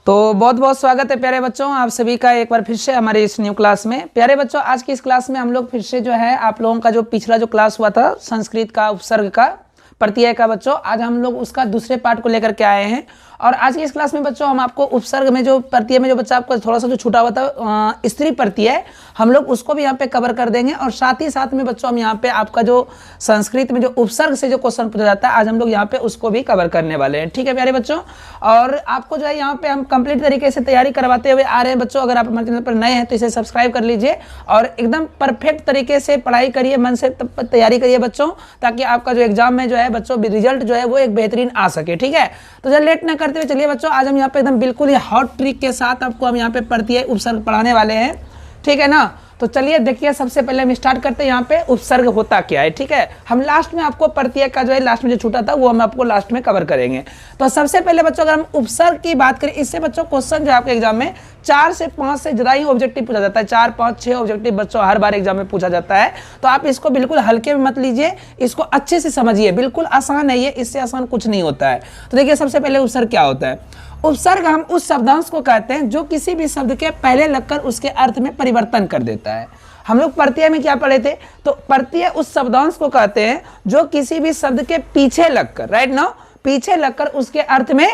तो बहुत बहुत स्वागत है प्यारे बच्चों, आप सभी का एक बार फिर से हमारे इस न्यू क्लास में। प्यारे बच्चों, आज की इस क्लास में हम लोग फिर से जो है आप लोगों का जो पिछला जो क्लास हुआ था संस्कृत का उपसर्ग का प्रत्यय का बच्चों, आज हम लोग उसका दूसरे पार्ट को लेकर के आए हैं। और आज की इस क्लास में बच्चों हम आपको उपसर्ग में जो प्रत्यय में जो बच्चा आपको थोड़ा सा जो छूटा हुआ था स्त्री प्रत्यय, हम लोग उसको भी यहाँ पे कवर कर देंगे। और साथ ही साथ में बच्चों हम यहाँ पे आपका जो संस्कृत में जो उपसर्ग से जो क्वेश्चन पूछा जाता है, आज हम लोग यहाँ पे उसको भी कवर करने वाले हैं। ठीक है प्यारे बच्चों, और आपको जो है यहाँ पे हम कंप्लीट तरीके से तैयारी करवाते हुए आ रहे हैं बच्चों। अगर आप हमारे चैनल पर नए हैं तो इसे सब्सक्राइब कर लीजिए और एकदम परफेक्ट तरीके से पढ़ाई करिए, मन से तैयारी करिए बच्चों, ताकि आपका जो एग्जाम में जो है बच्चों रिजल्ट जो है वो एक बेहतरीन आ सके। ठीक है, तो जब लेट ना करते हुए चलिए बच्चों, आज हम यहाँ पे एकदम बिल्कुल ही हॉट ट्रिक के साथ आपको हम यहाँ पे प्रत्यय उपसर्ग पढ़ाने वाले हैं। ठीक है ना, तो चलिए देखिए, सबसे पहले हम स्टार्ट करते हैं यहाँ पे उपसर्ग होता क्या है। ठीक है, हम लास्ट में आपको प्रत्यय का जो है लास्ट में जो छूटा था वो हम आपको लास्ट में कवर करेंगे। तो सबसे पहले बच्चों अगर हम उपसर्ग की बात करें, इससे बच्चों क्वेश्चन जो है आपके एग्जाम में 4 से 5 से ज्यादा ही ऑब्जेक्टिव पूछा जाता है। 4, 5, 6 ऑब्जेक्टिव बच्चों हर बार एग्जाम में पूछा जाता है। तो आप इसको बिल्कुल हल्के में मत लीजिए, इसको अच्छे से समझिए, बिल्कुल आसान है ये, इससे आसान कुछ नहीं होता है। तो देखिए सबसे पहले उपसर्ग क्या होता है। उपसर्ग हम उस शब्दांश को कहते हैं जो किसी भी शब्द के पहले लगकर उसके अर्थ में परिवर्तन कर देता है। हम लोग प्रत्यय में क्या पढ़े थे, तो प्रत्यय उस शब्दांश को कहते हैं जो किसी भी शब्द के पीछे लगकर, राइट ना, पीछे लगकर उसके अर्थ में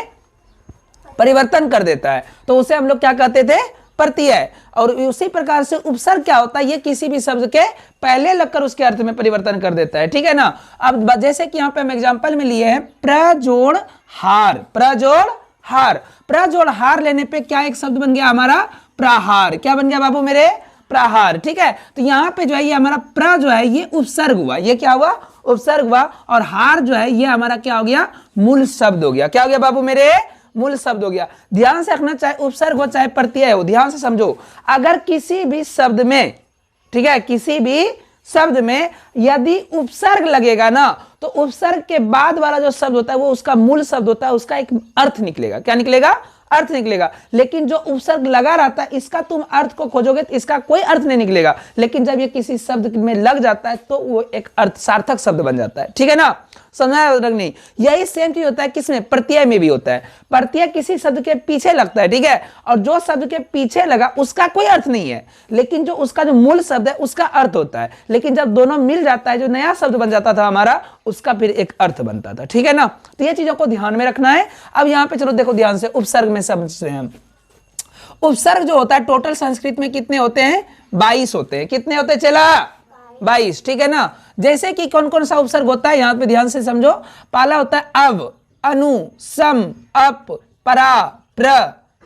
परिवर्तन कर देता है, तो उसे हम लोग क्या कहते थे, प्रत्यय। और उसी प्रकार से उपसर्ग क्या होता है, ये किसी भी शब्द के पहले लगकर उसके अर्थ में परिवर्तन कर देता है। ठीक है ना। अब जैसे कि यहाँ पे हम एग्जांपल में लिए हैं प्रजोड़ हार, प्रजोड़ हार, प्रजोड़ हार लेने पे क्या एक शब्द बन गया हमारा, प्रहार। क्या बन गया बाबू मेरे, प्रहार। ठीक है, तो यहाँ पे जो है ये हमारा प्र जो है ये उपसर्ग हुआ, ये क्या हुआ, उपसर्ग हुआ। और हार जो है ये हमारा क्या हो गया, मूल शब्द हो गया। क्या हो गया बाबू मेरे, मूल शब्द हो गया। ध्यान से रखना, चाहे उपसर्ग हो चाहे प्रत्यय हो, ध्यान से समझो। अगर किसी भी शब्द में, ठीक है, किसी भी शब्द में यदि उपसर्ग लगेगा ना, तो उपसर्ग के बाद वाला जो शब्द होता है वो उसका मूल शब्द होता है, उसका एक अर्थ निकलेगा। क्या निकलेगा, अर्थ निकलेगा। लेकिन जो उपसर्ग लगा रहता है इसका तुम अर्थ को खोजोगे तो इसका कोई अर्थ नहीं निकलेगा। लेकिन जब ये किसी शब्द में लग जाता है तो वो एक अर्थ सार्थक शब्द बन जाता है। ठीक है ना, समझा नहीं। यही सेम चीज होता है किसमें, प्रत्यय में भी होता है। प्रत्यय किसी शब्द के पीछे लगता है, ठीक है, और जो शब्द के पीछे लगा उसका कोई अर्थ नहीं है, लेकिन जो उसका जो मूल शब्द है उसका अर्थ होता है। लेकिन जब दोनों मिल जाता है, जो नया शब्द बन जाता था हमारा, उसका फिर एक अर्थ बनता था। ठीक है ना, तो ये चीजों को ध्यान में रखना है। अब यहाँ पे चलो देखो ध्यान से, उपसर्ग में समझते हैं हम। उपसर्ग जो होता है टोटल संस्कृत में कितने होते हैं, 22 होते हैं। कितने होते हैं चला, 22। ठीक है ना। जैसे कि कौन कौन सा उपसर्ग होता है यहाँ पे ध्यान से समझो। पहला होता है अव, अनु, सम, अप, परा, प्र,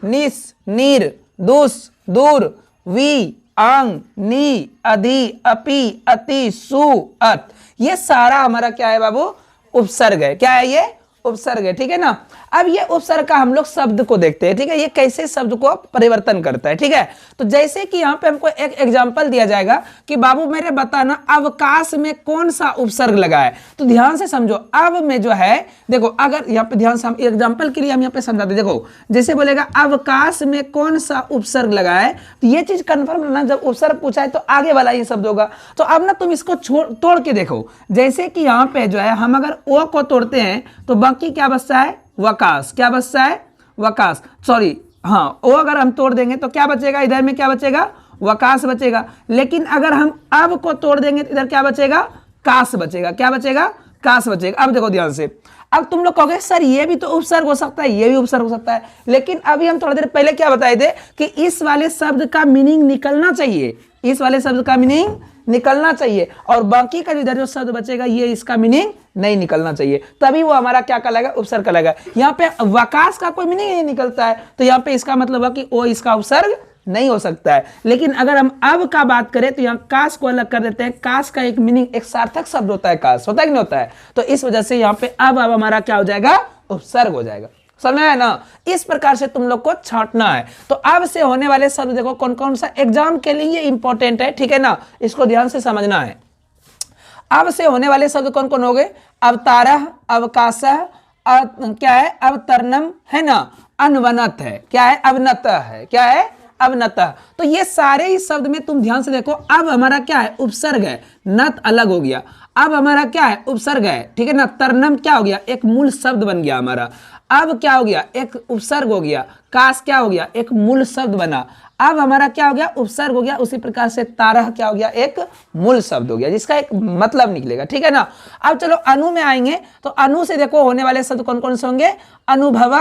निस, नीर, दुस, दूर, वी, आंग, नी, अधि, अपि, अति, सु, अत। ये सारा हमारा क्या है बाबू, उपसर्ग है। क्या है ये, उपसर्ग है। ठीक है ना। अब ये उपसर्ग का हम लोग शब्द को देखते हैं। ठीक है, ये कैसे शब्द को परिवर्तन करता है। ठीक है, तो जैसे कि यहाँ पे हमको एक एग्जांपल दिया जाएगा कि बाबू मेरे बताना अवकाश में कौन सा उपसर्ग लगा है। तो ध्यान से समझो, अब में जो है देखो, अगर यहाँ पे ध्यान से हम एग्जांपल के लिए हम यहाँ पे समझाते, देखो जैसे बोलेगा अवकाश में कौन सा उपसर्ग लगा है, तो ये चीज कंफर्म रहना, जब उपसर्ग पूछा है तो आगे वाला ये शब्द होगा। तो अब ना तुम इसको तोड़ के देखो, जैसे कि यहाँ पे जो है हम अगर ओ को तोड़ते हैं तो बाकी क्या बचता है, वकाश। क्या बचता है, वकाश, सॉरी, हाँ, ओ अगर हम तोड़ देंगे तो क्या बचेगा, इधर में क्या बचेगा, वकाश बचेगा। लेकिन अगर हम अब को तोड़ देंगे तो इधर क्या बचेगा, काश बचेगा। क्या बचेगा, काश बचेगा। अब देखो ध्यान से, अब तुम लोग कहोगे सर ये भी तो उपसर्ग हो सकता है, ये भी उपसर्ग हो सकता है, लेकिन अभी हम थोड़ी देर पहले क्या बताए थे कि इस वाले शब्द का मीनिंग निकलना चाहिए, इस वाले शब्द का मीनिंग निकलना चाहिए, और बाकी का इधर जो शब्द बचेगा ये इसका मीनिंग नहीं निकलना चाहिए, तभी वो हमारा क्या कहलाएगा, उपसर्ग कहलाएगा। यहाँ पे वकाश का कोई मीनिंग नहीं निकलता है, तो यहाँ पे इसका मतलब है कि ओ इसका उपसर्ग नहीं हो सकता है। लेकिन अगर हम अब का बात करें तो यहाँ काश को अलग कर देते हैं। काश का एक मीनिंग, एक सार्थक शब्द होता है, काश होता है कि नहीं होता है, तो इस वजह से यहाँ पे अब हमारा क्या हो जाएगा, उपसर्ग हो जाएगा। समझ है ना, इस प्रकार से तुम लोग को छांटना है। तो अब से होने वाले शब्द देखो कौन कौन सा एग्जाम के लिए इंपॉर्टेंट है। ठीक है ना, इसको ध्यान से समझना है। अब से होने वाले शब्द कौन कौन हो गए, अवतारः, अवकाशः, क्या है, अवतरणम है ना, अनवनत है, क्या है, अवनत है, क्या है, अवनतः। तो ये सारे ही शब्द में तुम ध्यान से देखो, अब हमारा क्या है, उपसर्ग है, नत अलग हो गया, अब हमारा क्या है, उपसर्ग है। ठीक है ना, तरणम क्या हो गया, एक मूल शब्द बन गया हमारा। अब क्या हो गया, एक उपसर्ग हो गया, काश क्या हो गया, एक मूल शब्द बना। अब हमारा क्या हो गया, उपसर्ग हो गया। उसी प्रकार से तारह क्या हो गया, एक मूल शब्द हो गया जिसका एक मतलब निकलेगा, ठीक है ना। अब चलो अनु में आएंगे, तो अनु से देखो होने वाले शब्द कौन कौन से होंगे, अनुभव,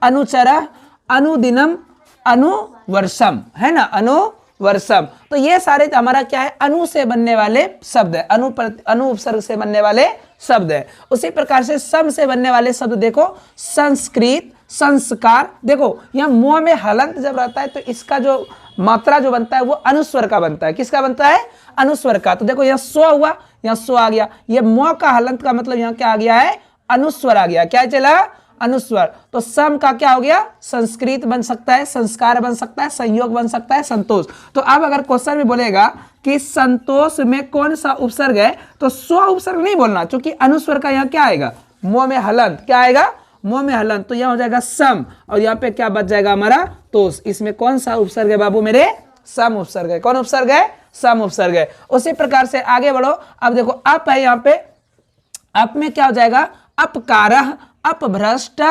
अनुचर, अनुदिनम, अनुवर्षम, है ना, अनुवर्षम। तो ये सारे हमारा क्या है, अनु से बनने वाले शब्द है, अनु उपसर्ग से बनने वाले शब्द है। उसी प्रकार से सम से बनने वाले शब्द देखो, संस्कृत, संस्कार। देखो यहाँ मोह में हलंत जब रहता है तो इसका जो मात्रा जो बनता है वो अनुस्वर का बनता है। किसका बनता है, अनुस्वर का। तो देखो यहाँ सो हुआ, यहाँ सो आ गया, ये मोह का हलंत का मतलब यहाँ क्या आ गया है, अनुस्वर आ गया। क्या चला, अनुस्वर। तो सम का क्या हो गया, संस्कृत बन सकता है, संस्कार बन सकता है, संयोग बन सकता है, संतोष। तो अब अगर क्वेश्चन में बोलेगा कि संतोष में कौन सा उपसर्ग है, तो स्व उपसर्ग नहीं बोलना, क्योंकि अनुस्वर का यहाँ क्या आएगा, मोह में हलंत। क्या आएगा, मोह में हलंत। तो यहाँ हो जाएगा सम, और यहाँ पे क्या बच जाएगा हमारा, तोष। इसमें कौन सा उपसर्ग है बाबू मेरे, सम उपसर्ग है। कौन उपसर्ग है, सम उपसर्ग है। उसी प्रकार से आगे बढ़ो। अब देखो अप है, यहाँ पे अप में क्या हो जाएगा, अपकारः, अपभ्रष्ट,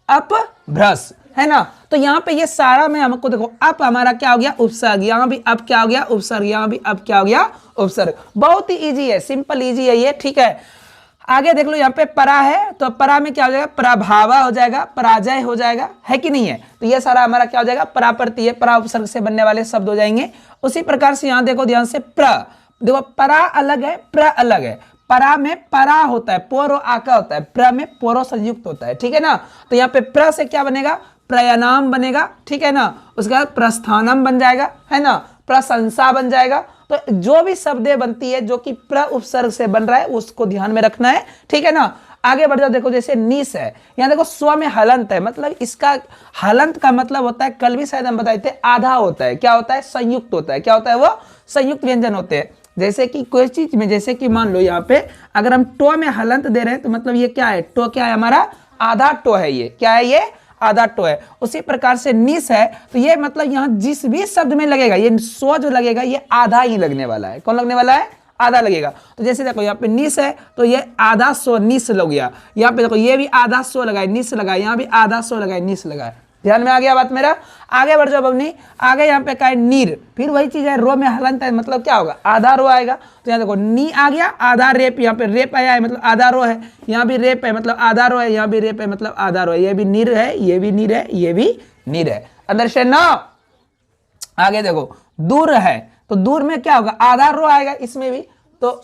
अपभ्रश, है ना। तो यहाँ पे ये सारा में हमको देखो अप हमारा क्या हो गया, उपसर्ग। यहाँ भी अप क्या हो गया, उपसर्ग। यहाँ भी अप क्या हो गया, उपसर्ग। बहुत ही इजी है, सिंपल इजी है ये, ठीक है। आगे देख लो, यहाँ पे परा है, तो परा में क्या हो जाएगा, पराभावा हो जाएगा, पराजय हो जाएगा, है कि नहीं है। तो ये सारा हमारा क्या हो जाएगा, पराप्रति है, परा उपसर्ग से बनने वाले शब्द हो जाएंगे। उसी प्रकार से यहाँ देखो ध्यान से प्र, देखो परा अलग है, प्र अलग है। परा में परा होता है, पोरो आका होता है, प्र में पोरो संयुक्त होता है, ठीक है ना। तो यहाँ पे प्र से क्या बनेगा, प्रयानाम बनेगा, ठीक है ना। उसके बाद प्रस्थानम बन जाएगा, है ना, प्रशंसा बन जाएगा। तो जो भी शब्दें बनती है जो कि प्र उपसर्ग से बन रहा है उसको ध्यान में रखना है, ठीक है ना। आगे बढ़ जाओ, देखो जैसे निस है, यहाँ देखो स्व में हलंत है, मतलब इसका हलंत का मतलब होता है, कल भी शायद हम बताए थे, आधा होता है। क्या होता है, संयुक्त होता है। क्या होता है, वो संयुक्त व्यंजन होते हैं। जैसे कि कोई चीज में, जैसे कि मान लो यहाँ पे अगर हम टो में हलंत दे रहे हैं तो मतलब ये क्या है, टो क्या है हमारा, आधा टो है। ये क्या है, ये आधा टो है। उसी प्रकार से निस है, तो ये मतलब यहाँ जिस भी शब्द में लगेगा, ये स्व जो लगेगा ये आधा ही लगने वाला है। कौन लगने वाला है, आधा लगेगा। तो जैसे देखो यहाँ पे निस है, तो ये आधा स्व निस लग गया। यहाँ पे देखो ये भी आधा स्व लगाए, निस लगाए, यहाँ भी आधा स्व लगाए, निस लगाए। ध्यान में आ गया बात मेरा। आगे बढ़ जाओ बबनी, आगे यहाँ पे क्या है, नीर। फिर वही चीज है, रो में हलंत है, मतलब क्या होगा, आधा रो आएगा। तो यहाँ देखो नी आ गया, आधा रेप, यहाँ पे रेप आया है मतलब आधा रो है, यहाँ भी रेप है मतलब आधा रो है, यहाँ भी रेप है मतलब आधा रो है। ये भी नीर है, ये भी नीर है, ये भी नीर है। अंडरस्टैंड ना। आगे देखो दूर है, तो दूर में क्या होगा, आधा रो आएगा इसमें भी। तो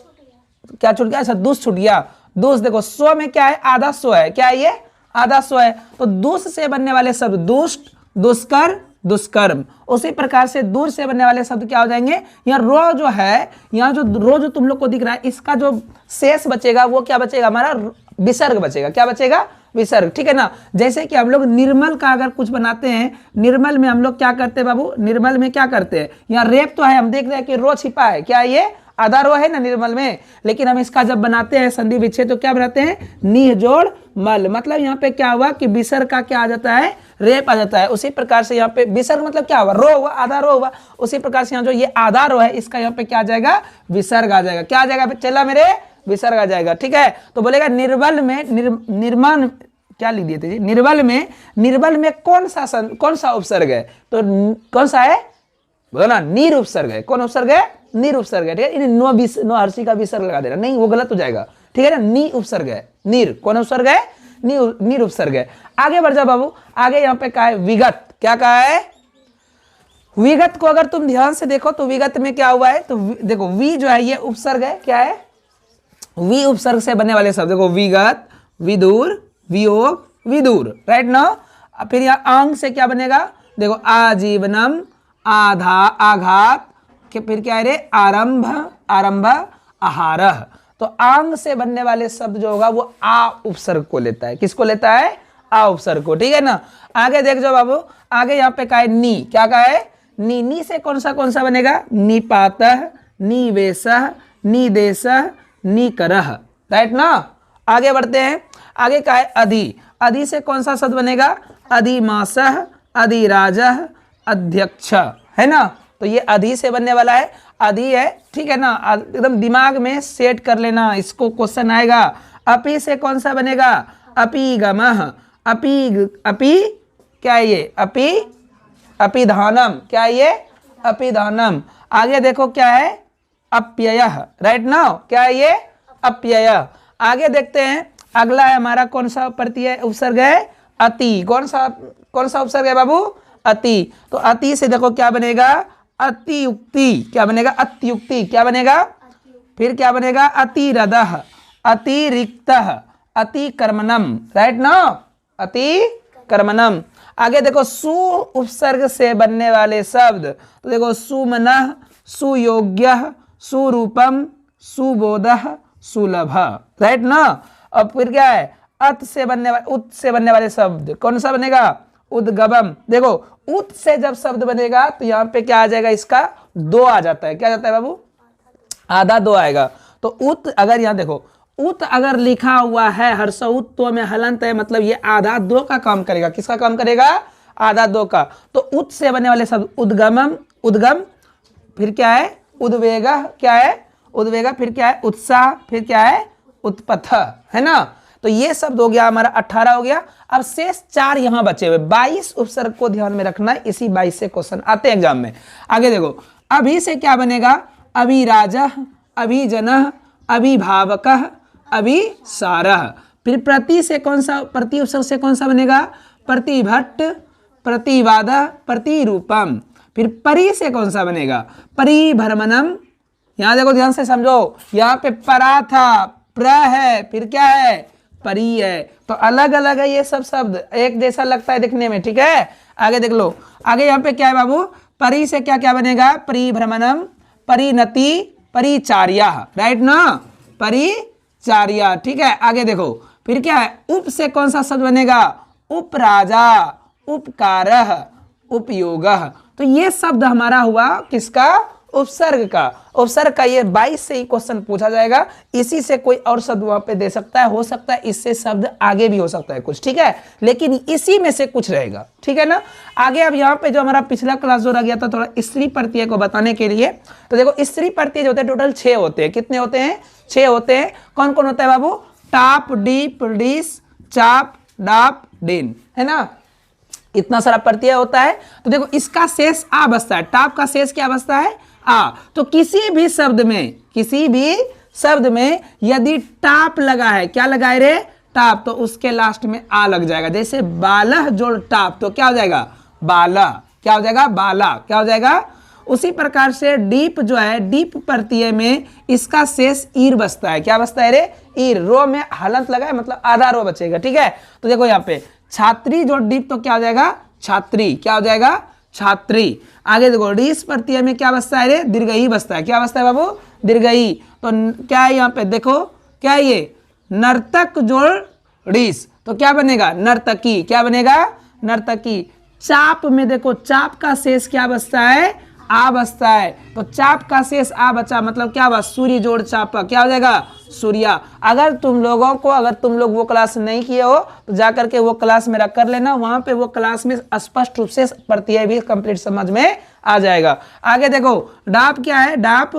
क्या छूट गया, अच्छा दुष्ट छूट गया। दुष्ट देखो स्व में क्या है, आधा स्व है। क्या है ये, आधा स्व है। तो दुष्ट से बनने वाले शब्द दुष्ट, दुष्कर, दुष्कर्म। उसी प्रकार से दूर से बनने वाले शब्द क्या हो जाएंगे, यहाँ रो जो है, यहाँ जो रो जो तुम लोग को दिख रहा है, इसका जो शेष बचेगा वो क्या बचेगा, हमारा विसर्ग बचेगा। क्या बचेगा, विसर्ग, ठीक है ना। जैसे कि हम लोग निर्मल का अगर कुछ बनाते हैं, निर्मल में हम लोग क्या करते हैं बाबू, निर्मल में क्या करते हैं, यहाँ रेप तो है, हम देख रहे हैं कि रो छिपा है। क्या है ये, आधा रो है ना निर्मल में, लेकिन हम इसका जब बनाते हैं संधि विच्छेद तो क्या बनाते हैं, नीह जोड़ मल। मतलब यहाँ पे क्या हुआ कि विसर्ग का क्या आ जाता है, रेप आ जाता है। उसी प्रकार से यहाँ पे विसर्ग मतलब क्या हुआ, रो हुआ, आधा रो हुआ। उसी प्रकार से यहाँ जो ये आधा रो है इसका यहाँ पे क्या आ जाएगा, विसर्ग आ जाएगा। क्या आ जाएगा चला मेरे, विसर्ग आ जाएगा, ठीक है। तो बोलेगा निर्बल में निर्माण क्या लिख दिए थे जी, निर्बल में कौन सा उपसर्ग है, तो कौन सा है, बोलो ना, नीर उपसर्ग है। कौन उपसर्ग है, नीर उपसर्ग है, ठीक है। नो हर्षी का विसर्ग लगा देना, नहीं वो गलत हो जाएगा, ठीक है ना। नी उपसर्ग है, नीर कौन उपसर्ग है, नीर उपसर्ग है। आगे बढ़ जाओ बाबू, आगे यहाँ पे क्या है, विगत। क्या कहा है, विगत को अगर तुम ध्यान से देखो तो विगत में क्या हुआ है, तो देखो वी जो है ये उपसर्ग है। क्या है, वी उपसर्ग से बनने वाले शब्द देखो, विगत, विदूर, वियोग, विदूर, राइट ना। फिर यहाँ आंग से क्या बनेगा, देखो आजीवनम, आधा, आघात, फिर क्या है रे, आरंभ, आरंभ, आहारह। तो आंग से बनने वाले शब्द जो होगा वो आ उपसर्ग को लेता है। किसको लेता है, आ उपसर्ग को, ठीक है ना। आगे देख जाओ बाबू, आगे यहाँ पे क्या है, नी। क्या कहा है, नी। नी से कौन सा बनेगा, निपातः, निवेशः, निदेशः, निकरः, राइट ना। आगे बढ़ते हैं, आगे क्या है, अधि। अधि से कौन सा शब्द बनेगा, अधिमासः, अधिराजः, अध्यक्ष, है ना। तो ये अधि से बनने वाला है, अधि है, ठीक है ना। एकदम दिमाग में सेट कर लेना, इसको क्वेश्चन आएगा। अपि से कौन सा बनेगा, अपीगमः, अपी क्या है ये, अपिधानम, क्या है ये, अपिधानम। आगे देखो क्या है, अप्ययः, राइट नाउ, क्या है ये, अप्ययः। आगे देखते हैं, अगला है हमारा कौन सा प्रत्यय उपसर्ग है, अति। कौन सा उपसर्ग है बाबू, अति। तो अति से देखो क्या बनेगा, अतियुक्ति, क्या बनेगा, अतियुक्ति, क्या बनेगा, फिर क्या बनेगा, अतिरदः, अतिरिक्तः, अतिकर्मणम, राइट नाउ, अतिकर्मणम। आगे देखो सु उपसर्ग से बनने वाले शब्द, तो देखो सुमनः, सुयोग्यः, सुरूपम, सुबोधः, सुलभः, राइट ना। अब फिर क्या है, अत से बनने वाले, उत से बनने वाले शब्द, कौन सा बनेगा, उद्गमम। देखो उत से जब शब्द बनेगा तो यहाँ पे क्या आ जाएगा, इसका दो आ जाता है, क्या जाता है बाबू, आधा दो आएगा। तो उत अगर यहाँ देखो, उत अगर लिखा हुआ है हर्षउत तो में हलंत है, मतलब ये आधा दो का काम करेगा, किसका काम करेगा, आधा दो का। तो उत से बनने वाले शब्द उद्गमम, उद्गम, फिर क्या है, उद्वेगः, क्या है, उद्वेगः, फिर क्या है, उत्साह, फिर क्या है, उत्पथ, है ना। तो ये शब्द हो गया हमारा 18 हो गया। अब शेष 4 यहाँ बचे हुए, 22 उपसर्ग को ध्यान में रखना है, इसी 22 से क्वेश्चन आते हैं एग्जाम में। आगे देखो, अभी से क्या बनेगा, अभिराजः, अभिजनः, अभिभावकः, अभिसारः। फिर प्रति से कौन सा, प्रति उपसर्ग से कौन सा बनेगा, प्रतिभट्ट, प्रतिवादः, प्रतिरूपम। फिर परि से कौन सा बनेगा, परिभ्रमणम। यहाँ देखो ध्यान से समझो, यहाँ पे परा था, प्र है, फिर क्या है, परी है। तो अलग अलग है ये सब शब्द, एक जैसा लगता है दिखने में, ठीक है। आगे देख लो, आगे यहाँ पे क्या है बाबू, परि से क्या क्या बनेगा, परिभ्रमणम, परिणति, परिचार्या, राइट ना, परिचार्या, ठीक है। आगे देखो फिर क्या है, उप से कौन सा शब्द बनेगा, उपराजा, उपकारः, उपयोगः। तो ये शब्द हमारा हुआ किसका, उपसर्ग का। उपसर्ग का ये 22 से ही क्वेश्चन पूछा जाएगा, इसी से कोई और शब्द वहां पे दे सकता है, हो सकता है इससे शब्द आगे भी हो सकता है कुछ, ठीक है, लेकिन इसी में से कुछ रहेगा, ठीक है ना। आगे अब यहाँ पे जो हमारा पिछला क्लास जो रह गया था थोड़ा स्त्री प्रत्यय को बताने के लिए, तो देखो स्त्री प्रत्यय जो होते हैं टोटल 6 होते हैं। कितने होते हैं, 6 होते हैं। कौन कौन होता है बाबू, टाप, डीप, डिस, चाप, डाप, डिन, है ना, इतना सारा प्रत्यय होता है। तो देखो इसका शेष आ बसता है, टाप का शेष क्या बसता है, आ। तो किसी भी शब्द में यदि टाप लगा है, क्या लगा है रे, टाप, तो उसके लास्ट में आ लग जाएगा। जैसे बालह जोड़ टाप, तो क्या हो जाएगा, बाला, क्या हो जाएगा, बाला, क्या हो जाएगा। उसी प्रकार से डीप जो है, डीप प्रत्यय में इसका शेष ईर बसता है, क्या बसता है रे, ईर। रो में हलंत लगा है, मतलब आधा रो बचेगा, ठीक है। तो देखो यहाँ पे छात्री जोड़ डीप, तो क्या हो जाएगा, छात्री, क्या हो जाएगा, छात्री। आगे देखो डीस प्रत्यय में क्या बसता है रे, दीर्घई बसता है, क्या बसता है बाबू, दीर्घई। तो क्या है यहाँ पे देखो, क्या है ये, नर्तक जोड़ डीस, तो क्या बनेगा, नर्तकी, क्या बनेगा, नर्तकी। चाप में देखो, चाप का शेष क्या बसता है, आ बसता है। तो चाप का शेष आ बचा, मतलब क्या बस, सूर्य जोड़ चापा, क्या हो जाएगा, सूर्या। अगर तुम लोग वो क्लास नहीं किए हो तो जाकर के वो क्लास मेरा कर लेना, वहां पे वो क्लास में स्पष्ट रूप से प्रत्यय भी कंप्लीट समझ में आ जाएगा। आगे देखो डाप क्या है, डाप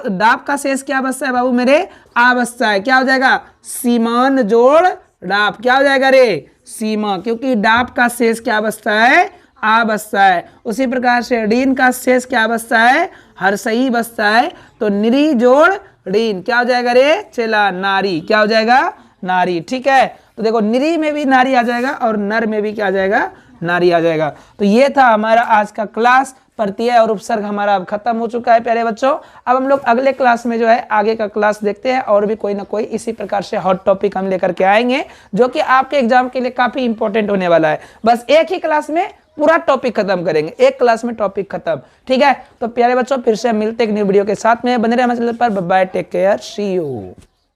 डाप का शेष क्या बसता है बाबू मेरे, आ बसता है, क्या हो जाएगा, सीमान जोड़ डाप, क्या हो जाएगा रे, सीमा, क्योंकि डाप का शेष क्या बसता है, आ बसता है। उसी प्रकार से डीन का शेष क्या बसता है, हर्षई बसता है। तो निरी जोड़ डीन, क्या हो जाएगा रे, चेला, नारी, क्या हो जाएगा, नारी, ठीक है। तो देखो निरी में भी नारी आ जाएगा और नर में भी क्या आ जाएगा, नारी आ जाएगा। तो ये था हमारा आज का क्लास, प्रत्यय और उपसर्ग हमारा अब खत्म हो चुका है प्यारे बच्चों। अब हम लोग अगले क्लास में जो है आगे का क्लास देखते हैं, और भी कोई ना कोई इसी प्रकार से हॉट टॉपिक हम लेकर के आएंगे जो कि आपके एग्जाम के लिए काफी इंपॉर्टेंट होने वाला है। बस एक ही क्लास में पूरा टॉपिक खत्म करेंगे, एक क्लास में टॉपिक खत्म, ठीक है। तो प्यारे बच्चों फिर से मिलते एक न्यू वीडियो के साथ में, बने रहे हमारे चैनल पर। Bye bye, take care, see you.